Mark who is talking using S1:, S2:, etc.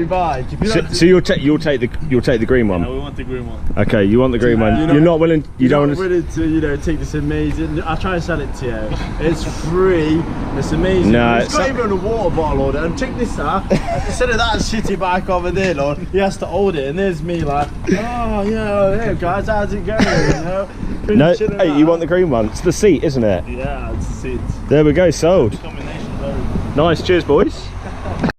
S1: bike. If you
S2: So you'll take the green one.
S3: Yeah, we want the green one.
S2: Okay, you want the green one. You're not willing. You don't want to.
S1: willing to, you know, take this amazing. I'll try and sell it to you. It's free. It's amazing.
S2: No,
S1: it's got even a water bottle on it. And check this out. Instead of that shitty bike over there, Lord, he has to hold it, and there's me like, oh yeah, hey guys, how's it going? You know.
S2: No, hey, you want the green one? It's the seat, isn't it?
S3: Yeah, it's the seat.
S2: There we go, sold.
S3: Combination, very good.
S2: Nice, cheers, boys.